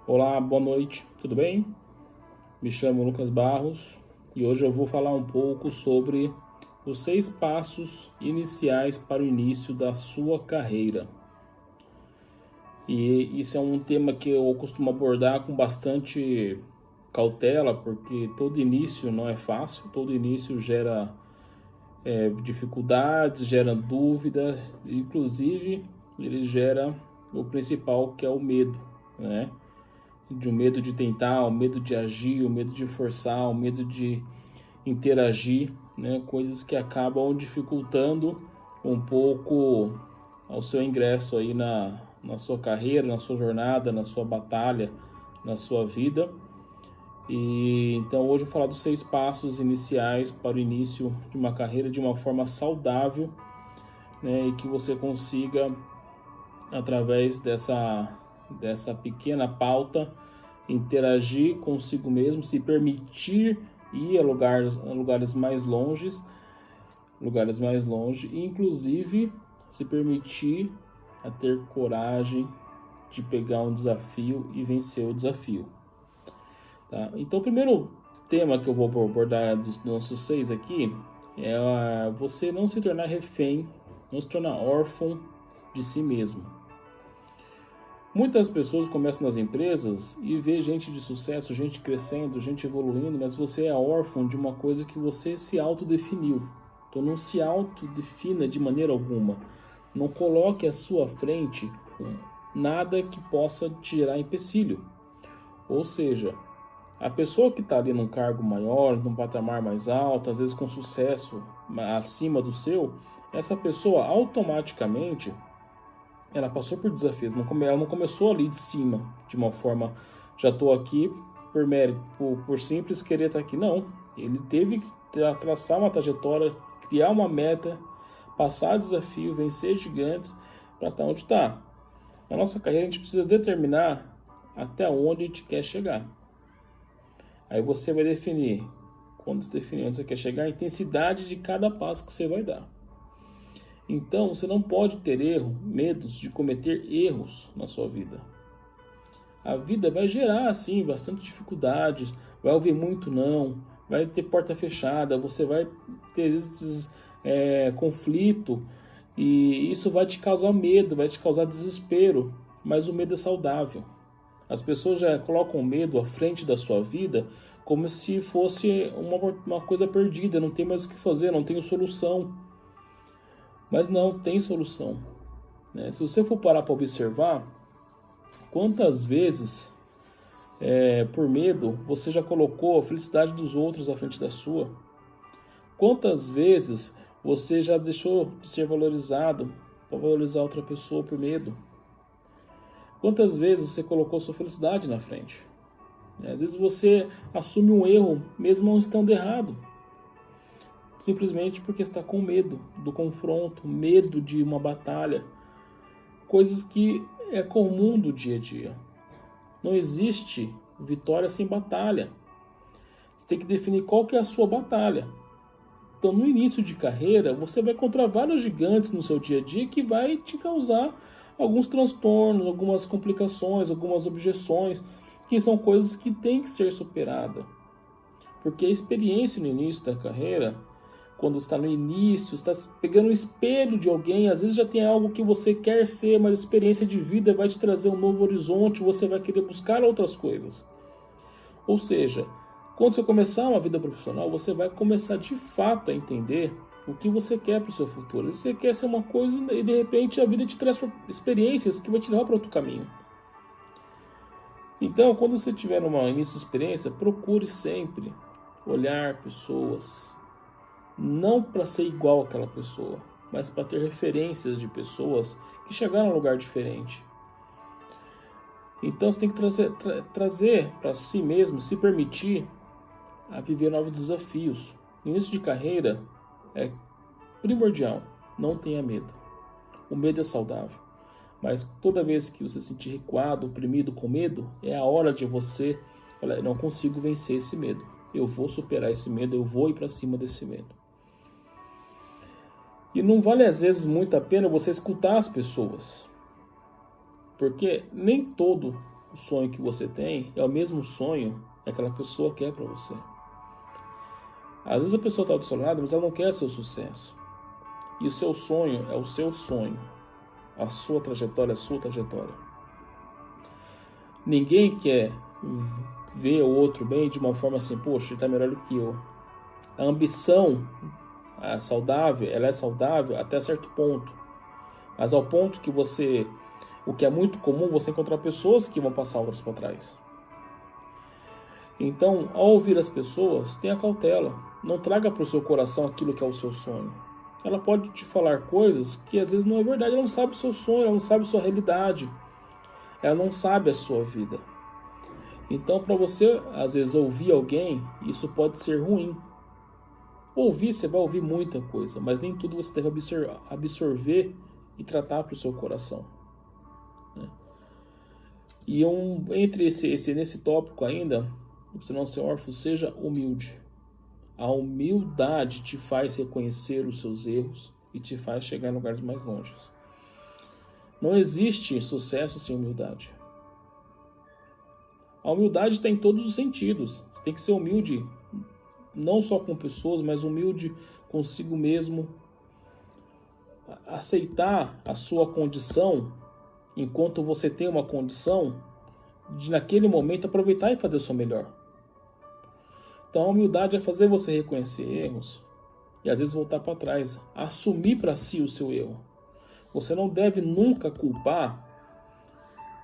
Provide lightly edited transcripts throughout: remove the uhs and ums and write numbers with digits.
Olá, boa noite, tudo bem? Me chamo Lucas Barros e hoje eu vou falar um pouco sobre os 6 passos iniciais para o início da sua carreira. E isso é um tema que eu costumo abordar com bastante cautela, porque todo início não é fácil, todo início gera dificuldades, gera dúvidas, inclusive ele gera o principal, que é o medo, né? De um medo de tentar, o medo de agir, o medo de forçar, o medo de interagir, né? Coisas que acabam dificultando um pouco o seu ingresso aí na sua carreira, na sua jornada, na sua batalha, na sua vida. E então hoje eu vou falar dos 6 passos iniciais para o início de uma carreira de uma forma saudável, né? E que você consiga, através dessa pequena pauta, interagir consigo mesmo, se permitir ir a lugares mais longes, e inclusive se permitir a ter coragem de pegar um desafio e vencer o desafio. Tá? Então, o primeiro tema que eu vou abordar dos nossos 6 aqui é você não se tornar refém, não se tornar órfão de si mesmo. Muitas pessoas começam nas empresas e vê gente de sucesso, gente crescendo, gente evoluindo, mas você é órfão de uma coisa que você se autodefiniu. Então não se autodefina de maneira alguma. Não coloque à sua frente nada que possa tirar empecilho. Ou seja, a pessoa que está ali num cargo maior, num patamar mais alto, às vezes com sucesso acima do seu, essa pessoa automaticamente ela passou por desafios, ela não começou ali de cima, de uma forma, já estou aqui por mérito, por simples querer estar aqui. Não, ele teve que traçar uma trajetória, criar uma meta, passar desafio, vencer gigantes para estar onde está. Na nossa carreira a gente precisa determinar até onde a gente quer chegar. Aí você vai definir, quando você definir onde você quer chegar, a intensidade de cada passo que você vai dar. Então, você não pode ter medos de cometer erros na sua vida. A vida vai gerar, assim, bastante dificuldades, vai ouvir muito não, vai ter porta fechada, você vai ter esses conflito, e isso vai te causar medo, vai te causar desespero, mas o medo é saudável. As pessoas já colocam o medo à frente da sua vida como se fosse uma coisa perdida, não tem mais o que fazer, não tem solução. Mas não, tem solução, né? Se você for parar para observar, quantas vezes, por medo, você já colocou a felicidade dos outros à frente da sua? Quantas vezes você já deixou de ser valorizado para valorizar outra pessoa por medo? Quantas vezes você colocou sua felicidade na frente? Às vezes você assume um erro, mesmo não estando errado, simplesmente porque está com medo do confronto, medo de uma batalha, coisas que é comum do dia a dia. Não existe vitória sem batalha. Você tem que definir qual que é a sua batalha. Então, no início de carreira, você vai encontrar vários gigantes no seu dia a dia que vai te causar alguns transtornos, algumas complicações, algumas objeções, que são coisas que têm que ser superadas. Porque a experiência no início da carreira, quando está no início, está pegando um espelho de alguém, às vezes já tem algo que você quer ser, mas a experiência de vida vai te trazer um novo horizonte, você vai querer buscar outras coisas. Ou seja, quando você começar uma vida profissional, você vai começar de fato a entender o que você quer para o seu futuro. Você quer ser uma coisa e de repente a vida te traz experiências que vai te levar para outro caminho. Então, quando você tiver numa início de experiência, procure sempre olhar pessoas, não para ser igual àquela pessoa, mas para ter referências de pessoas que chegaram a um lugar diferente. Então você tem que trazer para si mesmo, se permitir a viver novos desafios. Início de carreira é primordial, não tenha medo. O medo é saudável, mas toda vez que você se sentir recuado, oprimido, com medo, é a hora de você falar, não consigo vencer esse medo. Eu vou superar esse medo, eu vou ir para cima desse medo. E não vale às vezes muito a pena você escutar as pessoas, porque nem todo o sonho que você tem é o mesmo sonho que aquela pessoa quer para você. Às vezes a pessoa está do seu lado, mas ela não quer seu sucesso. E o seu sonho é o seu sonho. A sua trajetória é a sua trajetória. Ninguém quer ver o outro bem de uma forma assim, poxa, ele está melhor do que eu. A ambição saudável, ela é saudável até certo ponto. Mas ao ponto que o que é muito comum, você encontrar pessoas que vão passar outras para trás. Então, ao ouvir as pessoas, tenha cautela. Não traga para o seu coração aquilo que é o seu sonho. Ela pode te falar coisas que às vezes não é verdade. Ela não sabe o seu sonho, ela não sabe a sua realidade. Ela não sabe a sua vida. Então, para você, às vezes, ouvir alguém, isso pode ser ruim. Ouvir, você vai ouvir muita coisa, mas nem tudo você deve absorver e tratar para o seu coração. E nesse tópico ainda, você não ser órfão, seja humilde. A humildade te faz reconhecer os seus erros e te faz chegar em lugares mais longe. Não existe sucesso sem humildade. A humildade está em todos os sentidos. Você tem que ser humilde, não só com pessoas, mas humilde consigo mesmo. Aceitar a sua condição, enquanto você tem uma condição, de naquele momento aproveitar e fazer o seu melhor. Então a humildade é fazer você reconhecer erros e às vezes voltar para trás, assumir para si o seu erro. Você não deve nunca culpar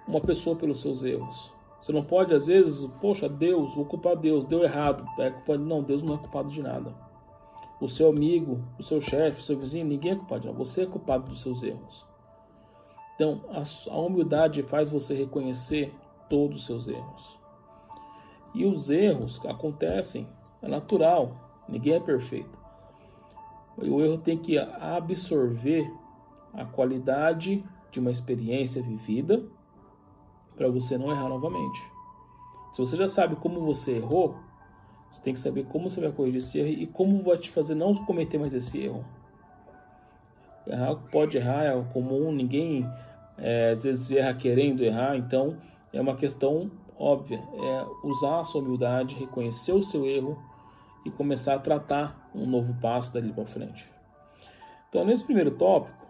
uma pessoa pelos seus erros. Você não pode, às vezes, poxa, Deus, vou culpar Deus, deu errado. Não, Deus não é culpado de nada. O seu amigo, o seu chefe, o seu vizinho, ninguém é culpado de nada. Você é culpado dos seus erros. Então, a humildade faz você reconhecer todos os seus erros. E os erros acontecem, é natural, ninguém é perfeito. E o erro tem que absorver a qualidade de uma experiência vivida para você não errar novamente. Se você já sabe como você errou, você tem que saber como você vai corrigir esse erro e como vai te fazer não cometer mais esse erro. Pode errar, é comum, ninguém às vezes erra querendo errar, então é uma questão óbvia, é usar a sua humildade, reconhecer o seu erro e começar a tratar um novo passo dali para frente. Então, nesse primeiro tópico,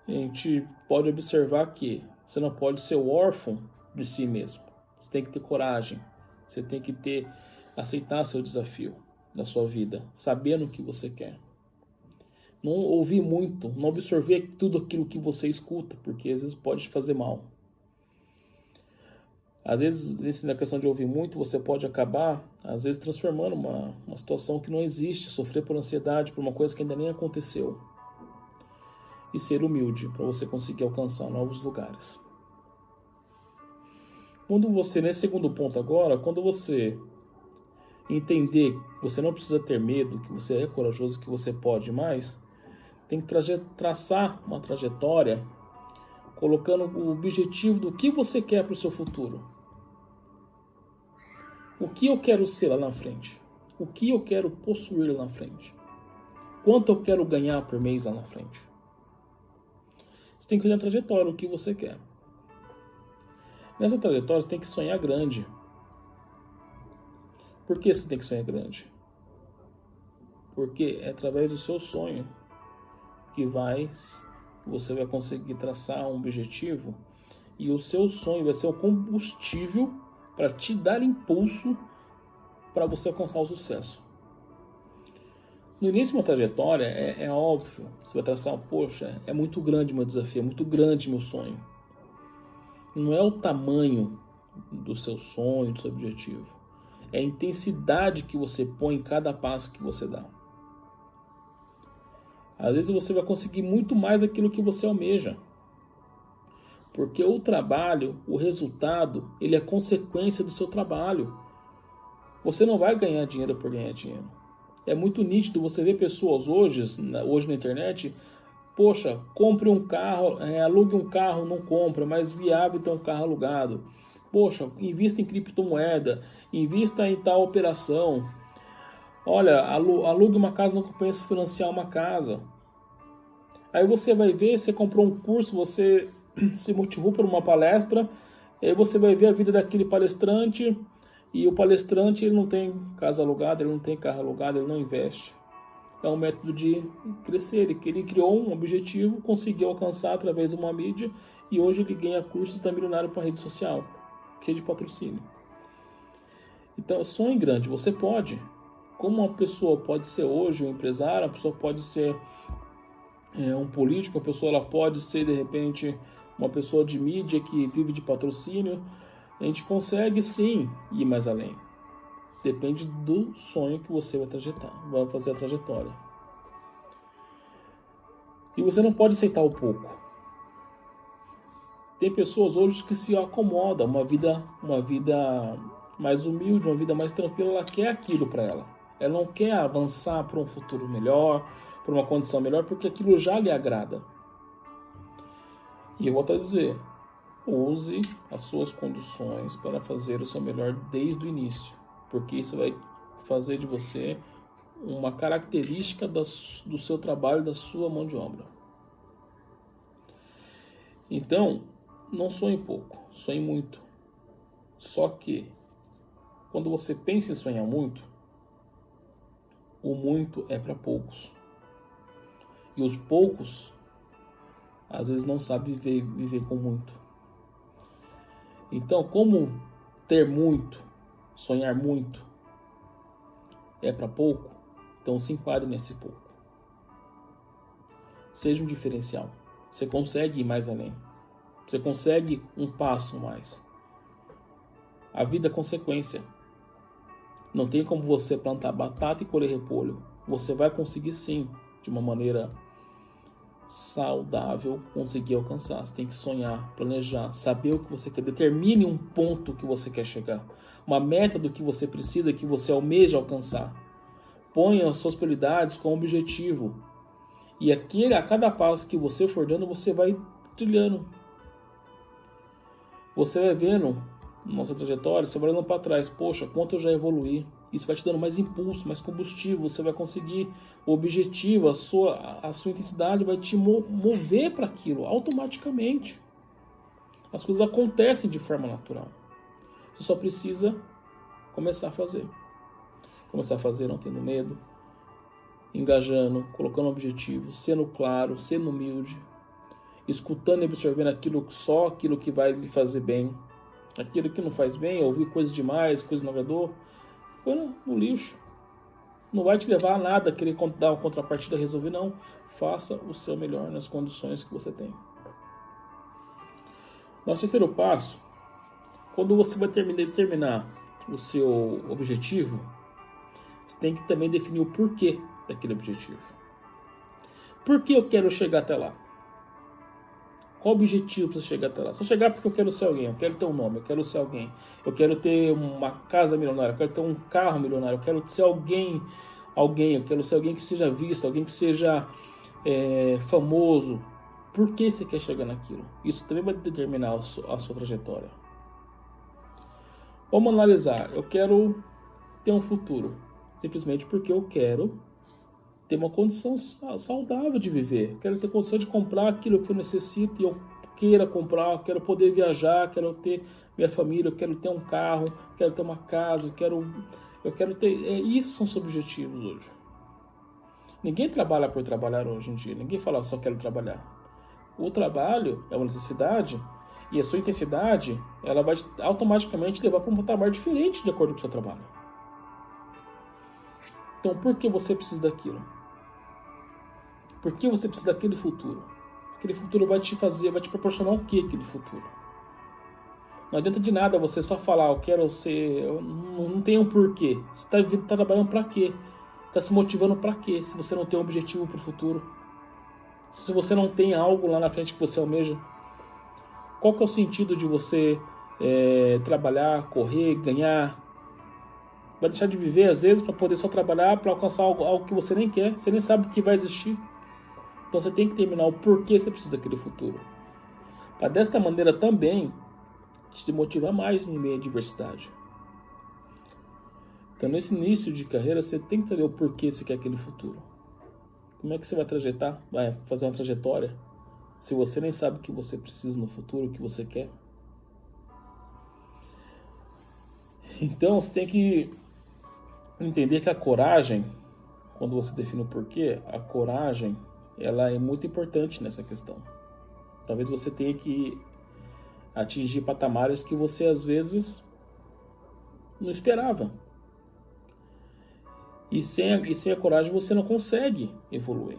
a gente pode observar que você não pode ser órfão de si mesmo. Você tem que ter coragem, você tem que aceitar seu desafio da sua vida, sabendo o que você quer. Não ouvir muito, não absorver tudo aquilo que você escuta, porque às vezes pode te fazer mal. Às vezes, na questão de ouvir muito, você pode acabar, às vezes, transformando uma situação que não existe, sofrer por ansiedade, por uma coisa que ainda nem aconteceu. E ser humilde, para você conseguir alcançar novos lugares. Nesse segundo ponto agora, quando você entender que você não precisa ter medo, que você é corajoso, que você pode mais, tem que traçar uma trajetória, colocando o objetivo do que você quer para o seu futuro. O que eu quero ser lá na frente? O que eu quero possuir lá na frente? Quanto eu quero ganhar por mês lá na frente? Você tem que olhar a trajetória, o que você quer. Nessa trajetória você tem que sonhar grande. Por que você tem que sonhar grande? Porque é através do seu sonho que você vai conseguir traçar um objetivo e o seu sonho vai ser o combustível para te dar impulso para você alcançar o sucesso. No início de uma trajetória, é óbvio, você vai traçar, poxa, é muito grande o meu desafio, é muito grande o meu sonho. Não é o tamanho do seu sonho, do seu objetivo. É a intensidade que você põe em cada passo que você dá. Às vezes você vai conseguir muito mais daquilo que você almeja. Porque o trabalho, o resultado, ele é consequência do seu trabalho. Você não vai ganhar dinheiro por ganhar dinheiro. É muito nítido você ver pessoas hoje na internet, poxa, compre um carro, alugue um carro, não compra, mas viável ter um carro alugado. Poxa, invista em criptomoeda, invista em tal operação. Olha, alugue uma casa, não compensa financiar uma casa. Aí você vai ver, você comprou um curso, você se motivou por uma palestra, E aí você vai ver a vida daquele palestrante, e o palestrante ele não tem casa alugada, ele não tem carro alugado, ele não investe. É um método de crescer. Ele criou um objetivo, conseguiu alcançar através de uma mídia, e hoje ele ganha cursos, está milionário para rede social, que é de patrocínio. Então, sonhe grande, você pode. Como uma pessoa pode ser hoje um empresário, uma pessoa pode ser um político, uma pessoa ela pode ser, de repente, uma pessoa de mídia que vive de patrocínio. A gente consegue, sim, ir mais além. Depende do sonho que você vai fazer a trajetória. E você não pode aceitar o pouco. Tem pessoas hoje que se acomodam, uma vida mais humilde, uma vida mais tranquila, ela quer aquilo para ela. Ela não quer avançar para um futuro melhor, para uma condição melhor, porque aquilo já lhe agrada. E eu volto a dizer, use as suas condições para fazer o seu melhor desde o início, porque isso vai fazer de você uma característica do seu trabalho, da sua mão de obra. Então, não sonhe pouco, sonhe muito. Só que, quando você pensa em sonhar muito, o muito é para poucos. E os poucos, às vezes, não sabem viver com muito. Então, como ter muito, sonhar muito, é para pouco, então se enquadre nesse pouco. Seja um diferencial. Você consegue ir mais além. Você consegue um passo mais. A vida é consequência. Não tem como você plantar batata e colher repolho. Você vai conseguir sim, de uma maneira saudável, conseguir alcançar. Você tem que sonhar, planejar, saber o que você quer. Determine um ponto que você quer chegar. Uma meta do que você precisa, que você almeja alcançar. Ponha as suas prioridades com objetivo. E a cada passo que você for dando, você vai trilhando. Você vai vendo nossa trajetória, você vai olhando para trás, poxa, quanto eu já evoluí. Isso vai te dando mais impulso, mais combustível, você vai conseguir o objetivo, a sua intensidade vai te mover para aquilo automaticamente. As coisas acontecem de forma natural. Você só precisa começar a fazer. Começar a fazer não tendo medo, engajando, colocando objetivos, sendo claro, sendo humilde, escutando e absorvendo só aquilo que vai lhe fazer bem. Aquilo que não faz bem, ouvir coisas demais, coisas não põe no lixo. Não vai te levar a nada querer dar uma contrapartida, resolver, não. Faça o seu melhor nas condições que você tem. Nosso terceiro passo, quando você vai determinar o seu objetivo, você tem que também definir o porquê daquele objetivo. Por que eu quero chegar até lá? Qual o objetivo para você chegar até lá? Só chegar porque eu quero ser alguém, eu quero ter um nome, eu quero ser alguém, eu quero ter uma casa milionária, eu quero ter um carro milionário, eu quero ser alguém, eu quero ser alguém que seja visto, alguém que seja famoso. Por que você quer chegar naquilo? Isso também vai determinar a sua trajetória. Vamos analisar. Eu quero ter um futuro, simplesmente porque eu quero ter uma condição saudável de viver. Eu quero ter condição de comprar aquilo que eu necessito e eu queira comprar. Eu quero poder viajar, quero ter minha família, eu quero ter um carro, quero ter uma casa, eu quero ter... Isso são os objetivos hoje. Ninguém trabalha por trabalhar hoje em dia. Ninguém fala só quero trabalhar. O trabalho é uma necessidade e a sua intensidade ela vai automaticamente levar para um patamar diferente de acordo com o seu trabalho. Então, por que você precisa daquilo? Por que você precisa daquele futuro? Aquele futuro vai te proporcionar o que aquele futuro? Não adianta de nada você só falar, eu quero ser... Não tem um porquê. Você está trabalhando para quê? Está se motivando para quê? Se você não tem um objetivo para o futuro. Se você não tem algo lá na frente que você almeja. Qual que é o sentido de você trabalhar, correr, ganhar? Vai deixar de viver às vezes para poder só trabalhar, para alcançar algo que você nem quer. Você nem sabe que vai existir. Então você tem que terminar o porquê você precisa daquele futuro. Para desta maneira também te motivar mais em meio à adversidade. Então nesse início de carreira você tem que saber o porquê você quer aquele futuro. Como é que você vai fazer uma trajetória se você nem sabe o que você precisa no futuro, o que você quer? Então você tem que entender que a coragem, quando você define o porquê, a coragem ela é muito importante nessa questão. Talvez você tenha que atingir patamares que você às vezes não esperava. E sem a coragem você não consegue evoluir,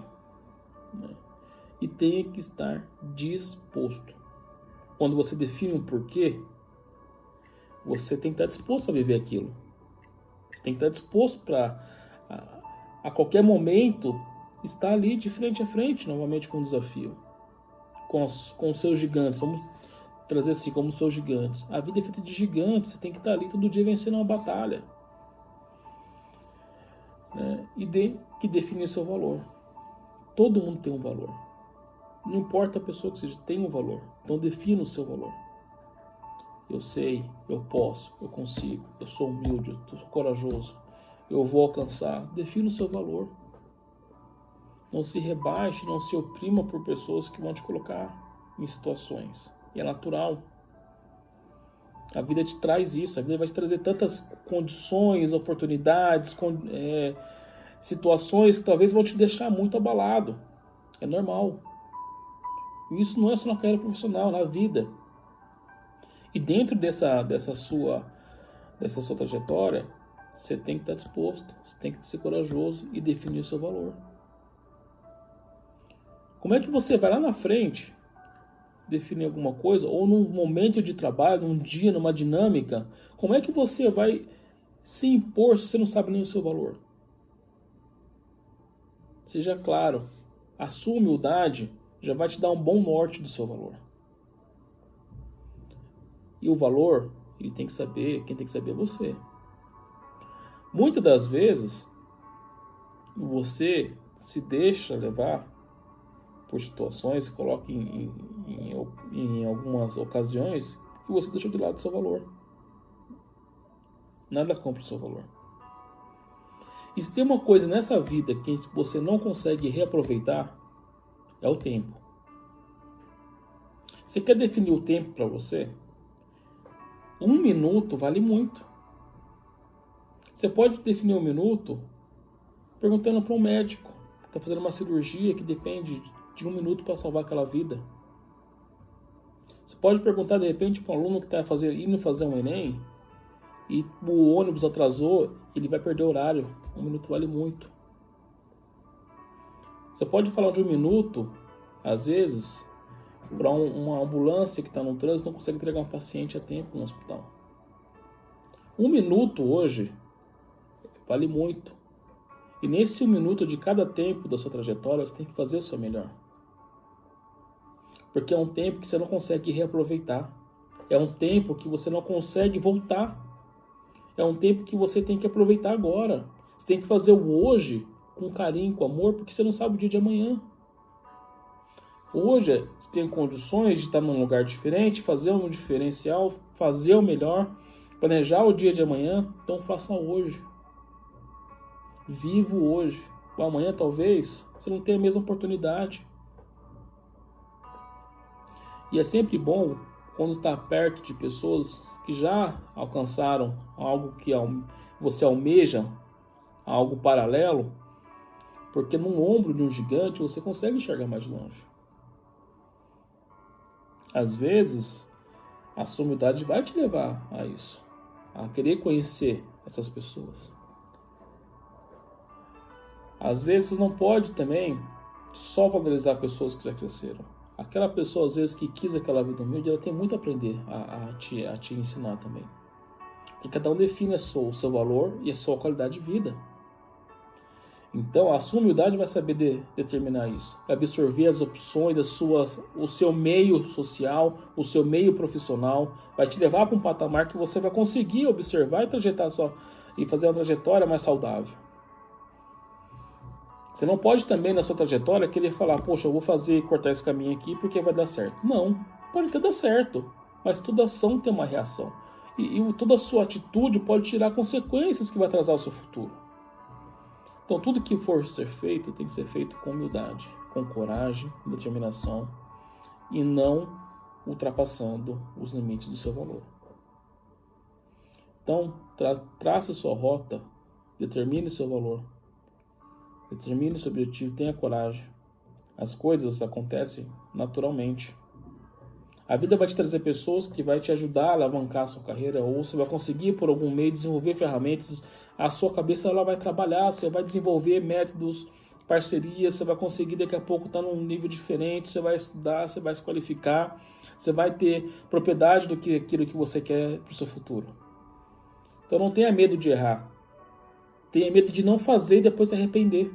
né? E tem que estar disposto. Quando você define um porquê, você tem que estar disposto a viver aquilo. Você tem que estar disposto para, a qualquer momento, estar ali de frente a frente, novamente com o desafio. Com os seus gigantes. Vamos trazer assim, como os seus gigantes. A vida é feita de gigantes. Você tem que estar ali todo dia vencendo uma batalha, né? E que definir o seu valor. Todo mundo tem um valor. Não importa a pessoa que seja, tem um valor. Então defina o seu valor. Eu sei, eu posso, eu consigo, eu sou humilde, eu sou corajoso, eu vou alcançar. Defina o seu valor. Não se rebaixe, não se oprima por pessoas que vão te colocar em situações. E é natural. A vida te traz isso. A vida vai te trazer tantas condições, oportunidades, situações que talvez vão te deixar muito abalado. É normal. E isso não é só na carreira profissional, na vida. E dentro dessa sua trajetória, você tem que estar disposto, você tem que ser corajoso e definir o seu valor. Como é que você vai lá na frente definir alguma coisa, ou num momento de trabalho, num dia, numa dinâmica, como é que você vai se impor se você não sabe nem o seu valor? Seja claro, a sua humildade já vai te dar um bom norte do seu valor. E o valor, quem tem que saber é você. Muitas das vezes, você se deixa levar por situações, se coloca em algumas ocasiões que você deixou de lado o seu valor. Nada compra o seu valor. E se tem uma coisa nessa vida que você não consegue reaproveitar, é o tempo. Você quer definir o tempo para você? 1 minuto vale muito. Você pode definir 1 minuto perguntando para um médico que está fazendo uma cirurgia que depende de 1 minuto para salvar aquela vida. Você pode perguntar de repente para um aluno que está indo fazer um Enem e o ônibus atrasou, ele vai perder o horário. 1 minuto vale muito. Você pode falar de 1 minuto, às vezes, para uma ambulância que está no trânsito não consegue entregar um paciente a tempo no hospital. 1 minuto hoje vale muito. E nesse 1 minuto de cada tempo da sua trajetória, você tem que fazer o seu melhor. Porque é um tempo que você não consegue reaproveitar. É um tempo que você não consegue voltar. É um tempo que você tem que aproveitar agora. Você tem que fazer o hoje com carinho, com amor, porque você não sabe o dia de amanhã. Hoje você tem condições de estar num lugar diferente, fazer um diferencial, fazer o melhor, planejar o dia de amanhã, então faça hoje. Viva o hoje. O amanhã talvez você não tenha a mesma oportunidade. E é sempre bom quando está perto de pessoas que já alcançaram algo que você almeja, algo paralelo, porque no ombro de um gigante você consegue enxergar mais longe. Às vezes, a sua humildade vai te levar a isso, a querer conhecer essas pessoas. Às vezes, você não pode também só valorizar pessoas que já cresceram. Aquela pessoa, às vezes, que quis aquela vida humilde, ela tem muito a aprender a te ensinar também. Porque cada um define o seu valor e a sua qualidade de vida. Então, a sua humildade vai saber determinar isso. Vai absorver as opções, o seu meio social, o seu meio profissional. Vai te levar para um patamar que você vai conseguir observar e fazer uma trajetória mais saudável. Você não pode também, na sua trajetória, querer falar, poxa, eu vou cortar esse caminho aqui porque vai dar certo. Não, pode até dar certo, mas toda ação tem uma reação. E toda a sua atitude pode tirar consequências que vai atrasar o seu futuro. Então, tudo que for ser feito tem que ser feito com humildade, com coragem, com determinação e não ultrapassando os limites do seu valor. Então, trace sua rota, determine seu valor, determine seu objetivo, tenha coragem. As coisas acontecem naturalmente. A vida vai te trazer pessoas que vai te ajudar a alavancar a sua carreira, ou você vai conseguir, por algum meio, desenvolver ferramentas. A sua cabeça ela vai trabalhar, você vai desenvolver métodos, parcerias, você vai conseguir daqui a pouco estar num nível diferente, você vai estudar, você vai se qualificar, você vai ter propriedade do que aquilo que você quer para o seu futuro. Então não tenha medo de errar. Tenha medo de não fazer e depois se arrepender.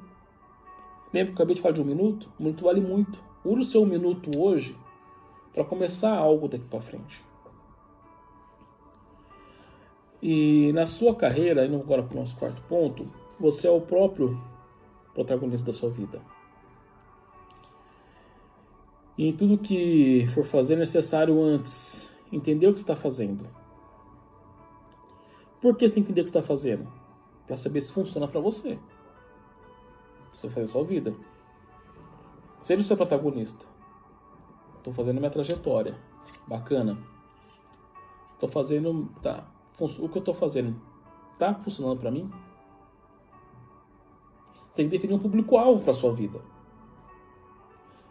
Lembra que eu acabei de falar de 1 minuto? 1 minuto vale muito. Use o seu 1 minuto hoje para começar algo daqui para frente. E na sua carreira, indo agora para o nosso 4º ponto, você é o próprio protagonista da sua vida. E em tudo que for fazer é necessário antes entender o que você está fazendo. Por que você tem que entender o que você está fazendo? Para saber se funciona para você. Você vai fazer a sua vida. Seja o seu protagonista. Estou fazendo minha trajetória. Bacana. Estou fazendo... Tá. O que eu estou fazendo está funcionando para mim? Você tem que definir um público-alvo para a sua vida.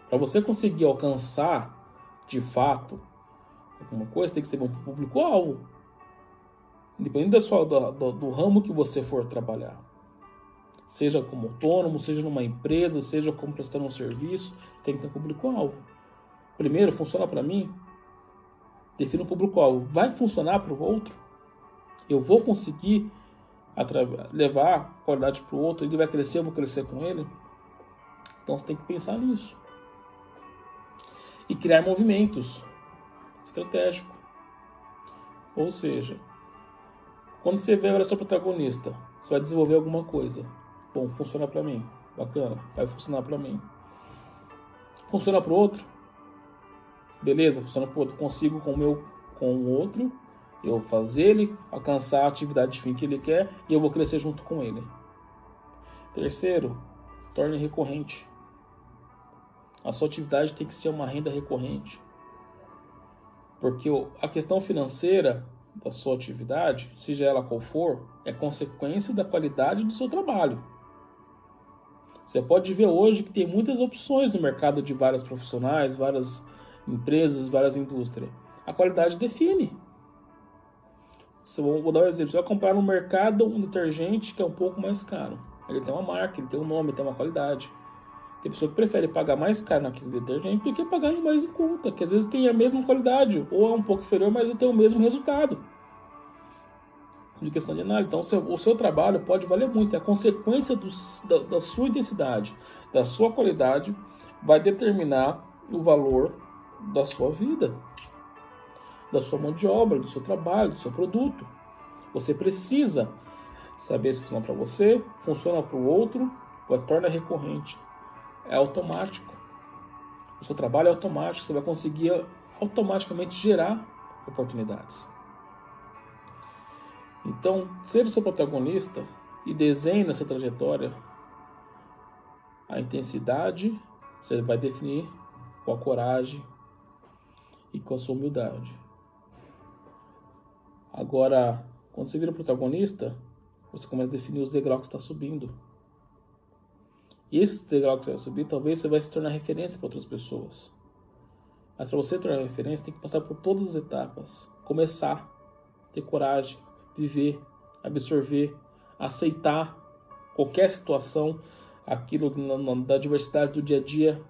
Para você conseguir alcançar, de fato, alguma coisa, tem que ser um público-alvo. Independente do ramo que você for trabalhar. Seja como autônomo, seja numa empresa, seja como prestando um serviço, tem que ter um público-alvo. Primeiro, funciona para mim? Defina um público-alvo. Vai funcionar para o outro? Eu vou conseguir levar qualidade para o outro? Ele vai crescer, eu vou crescer com ele? Então você tem que pensar nisso. E criar movimentos estratégicos. Ou seja, quando você vê agora seu protagonista, você vai desenvolver alguma coisa. Bom, funciona para mim. Bacana, vai funcionar para mim. Funciona para o outro? Beleza, funciona para o outro. Consigo com o outro, eu fazer ele alcançar a atividade de fim que ele quer e eu vou crescer junto com ele. Terceiro, torne recorrente. A sua atividade tem que ser uma renda recorrente. Porque a questão financeira da sua atividade, seja ela qual for, é consequência da qualidade do seu trabalho. Você pode ver hoje que tem muitas opções no mercado de vários profissionais, várias empresas, várias indústrias. A qualidade define. Vou dar um exemplo. Você vai comprar no mercado um detergente que é um pouco mais caro. Ele tem uma marca, ele tem um nome, ele tem uma qualidade. Tem pessoa que prefere pagar mais caro naquele detergente do que pagar no mais em conta, que às vezes tem a mesma qualidade, ou é um pouco inferior, mas tem o mesmo resultado. De questão de análise. Então, o seu trabalho pode valer muito. A consequência da sua intensidade, da sua qualidade, vai determinar o valor da sua vida, da sua mão de obra, do seu trabalho, do seu produto. Você precisa saber se funciona para você, funciona para o outro, torna recorrente. É automático. O seu trabalho é automático. Você vai conseguir automaticamente gerar oportunidades. Então, seja o seu protagonista e desenhe nessa trajetória a intensidade. Você vai definir com a coragem e com a sua humildade. Agora, quando você vira protagonista, você começa a definir os degraus que você está subindo. E esse degrau que você vai subir, talvez você vai se tornar referência para outras pessoas. Mas para você tornar referência, tem que passar por todas as etapas. Começar, ter coragem, viver, absorver, aceitar qualquer situação, aquilo da diversidade do dia a dia,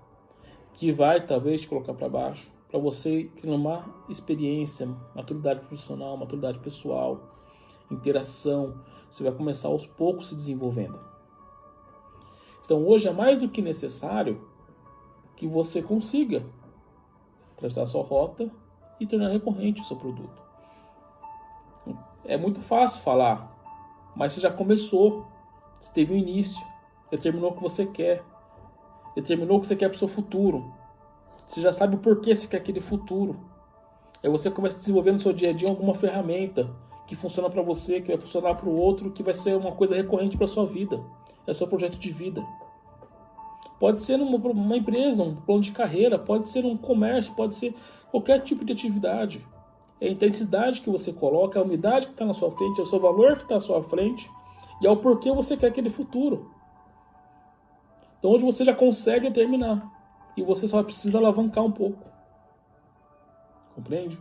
que vai talvez te colocar para baixo, para você criar uma experiência, maturidade profissional, maturidade pessoal, interação. Você vai começar aos poucos se desenvolvendo. Então hoje é mais do que necessário que você consiga traçar sua rota e tornar recorrente o seu produto. É muito fácil falar, mas você já começou, você teve um início, determinou o que você quer, determinou o que você quer para o seu futuro. Você já sabe o porquê você quer aquele futuro. Aí você começa a desenvolver no seu dia a dia alguma ferramenta que funciona para você, que vai funcionar para o outro, que vai ser uma coisa recorrente para a sua vida. É o seu projeto de vida. Pode ser uma empresa, um plano de carreira, pode ser um comércio, pode ser qualquer tipo de atividade. é a intensidade que você coloca, é a umidade que está na sua frente, é o seu valor que está à sua frente e é o porquê você quer aquele futuro. Então hoje você já consegue terminar e você só precisa alavancar um pouco. Compreende?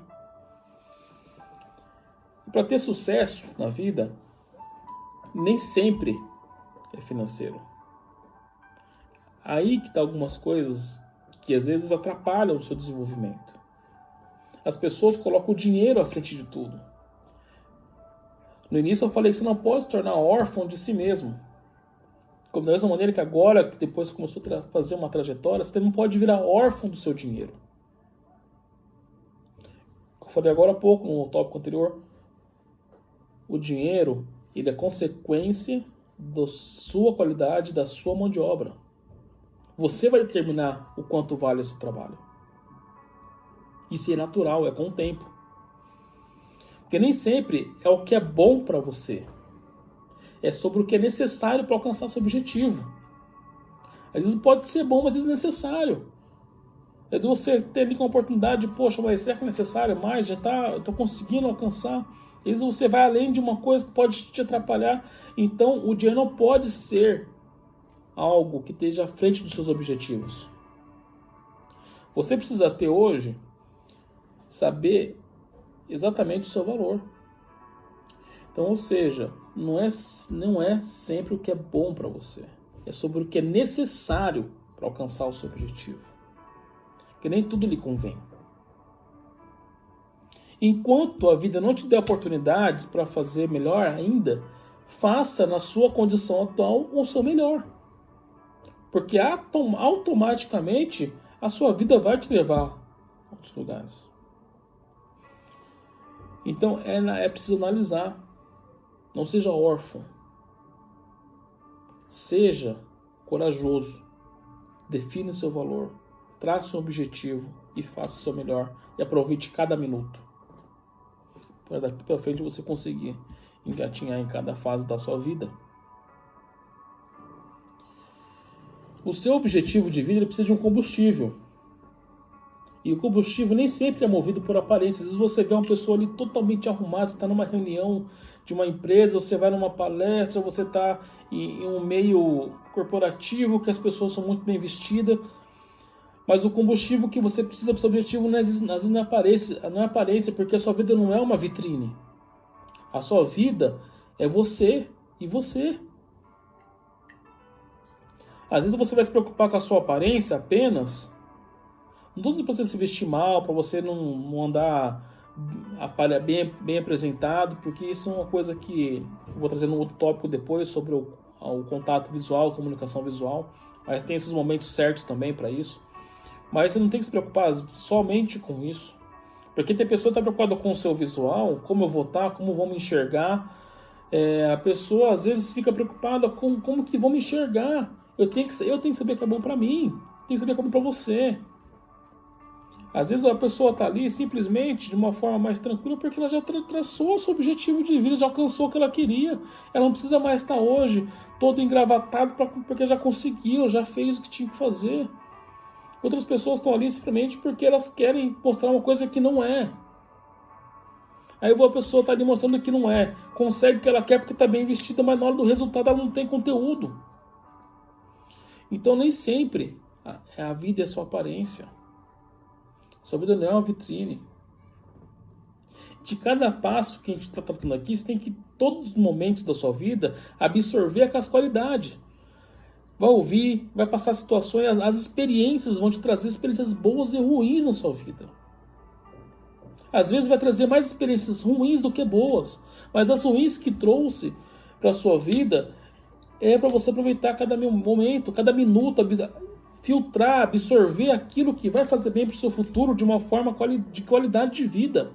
E para ter sucesso na vida, nem sempre é financeiro. Aí que tá algumas coisas que às vezes atrapalham o seu desenvolvimento. As pessoas colocam o dinheiro à frente de tudo. No início eu falei que você não pode se tornar órfão de si mesmo. Da mesma maneira que agora, que depois começou a fazer uma trajetória, você não pode virar órfão do seu dinheiro. Eu falei agora há pouco no tópico anterior. O dinheiro, ele é consequência da sua qualidade, da sua mão de obra. Você vai determinar o quanto vale o seu trabalho. Isso é natural, é com o tempo. Porque nem sempre é o que é bom para você. É sobre o que é necessário para alcançar seu objetivo. Às vezes pode ser bom, mas às vezes é necessário. É de você ter ali com a oportunidade de, poxa, mas será que é necessário mais? Eu estou conseguindo alcançar. Às vezes você vai além de uma coisa que pode te atrapalhar. Então o dinheiro não pode ser algo que esteja à frente dos seus objetivos. Você precisa ter hoje, saber exatamente o seu valor. Então, ou seja, não é sempre o que é bom para você. É sobre o que é necessário para alcançar o seu objetivo. Porque nem tudo lhe convém. Enquanto a vida não te der oportunidades para fazer melhor ainda, faça na sua condição atual o seu melhor. Porque automaticamente a sua vida vai te levar a outros lugares. Então é preciso analisar. Não seja órfão. Seja corajoso. Define o seu valor. Trace um objetivo e faça o seu melhor. E aproveite cada minuto. Para daqui para frente você conseguir engatinhar em cada fase da sua vida. O seu objetivo de vida ele precisa de um combustível. E o combustível nem sempre é movido por aparência. Às vezes você vê uma pessoa ali totalmente arrumada, você está numa reunião de uma empresa, você vai numa palestra, você está em um meio corporativo que as pessoas são muito bem vestidas. Mas o combustível que você precisa para o seu objetivo às vezes não é aparência, porque a sua vida não é uma vitrine. A sua vida é você e você. Às vezes você vai se preocupar com a sua aparência apenas. Não estou dizendo para você se vestir mal, para você não andar bem apresentado, porque isso é uma coisa que eu vou trazer num outro tópico depois sobre o contato visual, a comunicação visual. Mas tem esses momentos certos também para isso. Mas você não tem que se preocupar somente com isso. Porque tem pessoa que está preocupada com o seu visual, como eu vou estar, como vão me enxergar. A pessoa às vezes fica preocupada com como que vão me enxergar. Eu tenho que saber que é bom para mim. Tem que saber que é bom para você. Às vezes a pessoa está ali simplesmente de uma forma mais tranquila porque ela já traçou o seu objetivo de vida, já alcançou o que ela queria. Ela não precisa mais estar hoje todo engravatado porque já conseguiu, já fez o que tinha que fazer. Outras pessoas estão ali simplesmente porque elas querem mostrar uma coisa que não é. Aí a pessoa está ali mostrando que não é. Consegue o que ela quer porque está bem vestida, mas na hora do resultado ela não tem conteúdo. Então nem sempre a vida é só aparência. Sua vida não é uma vitrine. De cada passo que a gente está tratando aqui, você tem que, todos os momentos da sua vida, absorver aquelas qualidades. Vai ouvir, vai passar situações, as experiências vão te trazer experiências boas e ruins na sua vida. Às vezes vai trazer mais experiências ruins do que boas, mas as ruins que trouxe para a sua vida é para você aproveitar cada momento, cada minuto, filtrar, absorver aquilo que vai fazer bem para o seu futuro de uma forma de qualidade de vida.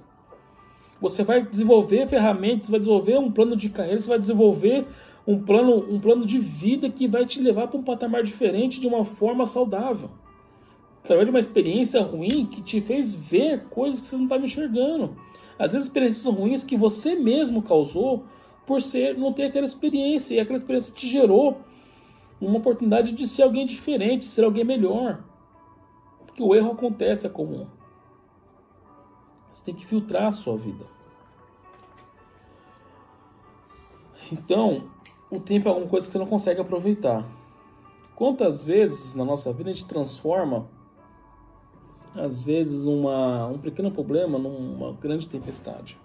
Você vai desenvolver ferramentas, vai desenvolver um plano de carreira, você vai desenvolver um plano de vida que vai te levar para um patamar diferente de uma forma saudável. Através de uma experiência ruim que te fez ver coisas que você não estava enxergando. Às vezes experiências ruins que você mesmo causou por não ter aquela experiência. E aquela experiência te gerou uma oportunidade de ser alguém diferente, ser alguém melhor. Porque o erro acontece, é comum. Você tem que filtrar a sua vida. Então, o tempo é alguma coisa que você não consegue aproveitar. Quantas vezes na nossa vida a gente transforma, às vezes, um pequeno problema numa grande tempestade?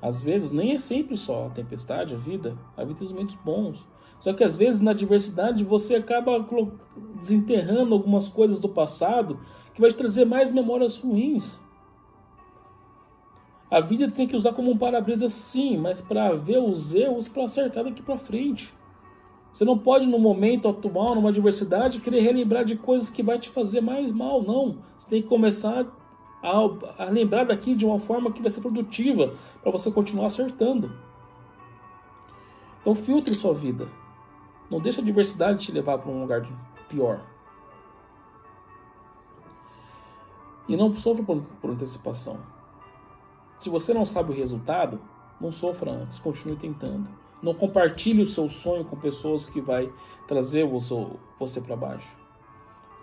Às vezes, nem é sempre só a tempestade, a vida tem os momentos bons. Só que às vezes na adversidade você acaba desenterrando algumas coisas do passado que vai te trazer mais memórias ruins. A vida tem que usar como um para-brisa sim, mas para ver os erros para acertar daqui para frente. Você não pode no momento atual, numa adversidade, querer relembrar de coisas que vai te fazer mais mal, não. Você tem que começar a lembrar daqui de uma forma que vai ser produtiva para você continuar acertando. Então filtre sua vida. Não deixa a adversidade te levar para um lugar pior. E não sofra por antecipação. Se você não sabe o resultado, não sofra antes, continue tentando. Não compartilhe o seu sonho com pessoas que vai trazer você para baixo.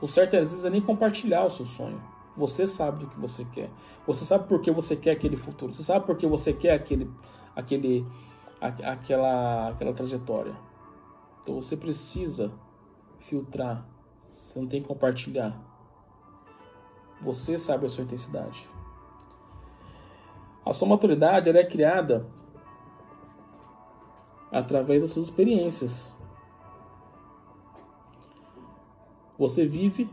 O certo às vezes é nem compartilhar o seu sonho. Você sabe do que você quer. Você sabe por que você quer aquele futuro. Você sabe por que você quer aquela trajetória. Então você precisa filtrar. Você não tem que compartilhar. Você sabe a sua intensidade. A sua maturidade ela é criada através das suas experiências. Você vive,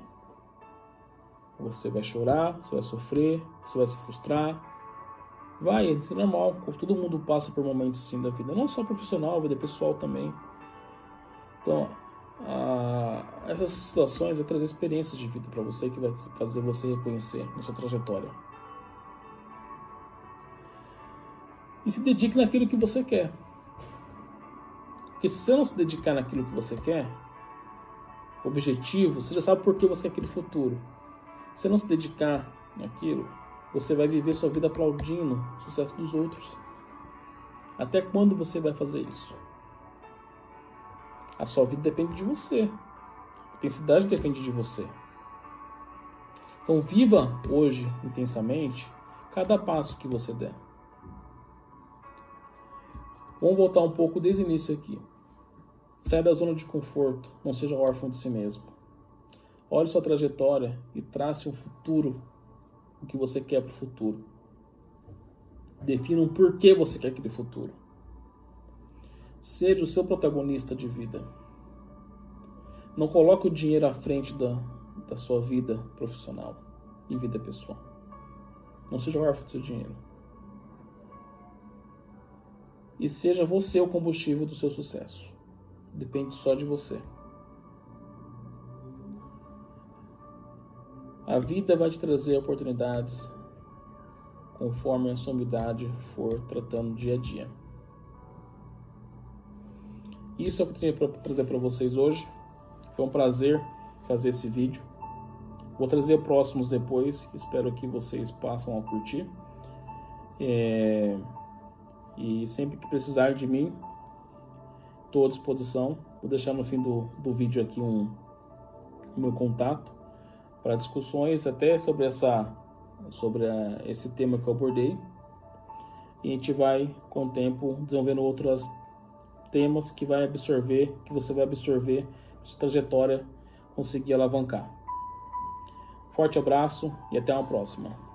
você vai chorar, você vai sofrer, você vai se frustrar. Isso é normal. Todo mundo passa por momentos assim da vida. Não só profissional, a vida pessoal também. Então, essas situações vão trazer experiências de vida para você que vai fazer você reconhecer nessa trajetória. E se dedique naquilo que você quer. Porque se você não se dedicar naquilo que você quer, objetivo, você já sabe por que você quer aquele futuro. Se você não se dedicar naquilo, você vai viver sua vida aplaudindo o sucesso dos outros. Até quando você vai fazer isso? A sua vida depende de você. A intensidade depende de você. Então viva hoje intensamente cada passo que você der. Vamos voltar um pouco desde o início aqui. Saia da zona de conforto, não seja órfão de si mesmo. Olhe sua trajetória e trace um futuro, o que você quer para o futuro. Defina um porquê você quer aquele futuro. Seja o seu protagonista de vida. Não coloque o dinheiro à frente da sua vida profissional e vida pessoal. Não seja órfão do seu dinheiro. E seja você o combustível do seu sucesso. Depende só de você. A vida vai te trazer oportunidades conforme a sua umidade for tratando dia a dia. Isso é o que eu tinha para trazer para vocês hoje. Foi um prazer fazer esse vídeo. Vou trazer próximos depois. Espero que vocês passem a curtir. E sempre que precisar de mim, estou à disposição. Vou deixar no fim do vídeo aqui o meu contato para discussões até sobre esse tema que eu abordei. E a gente vai, com o tempo, desenvolvendo outros temas que você vai absorver sua trajetória, conseguir alavancar. Forte abraço e até uma próxima.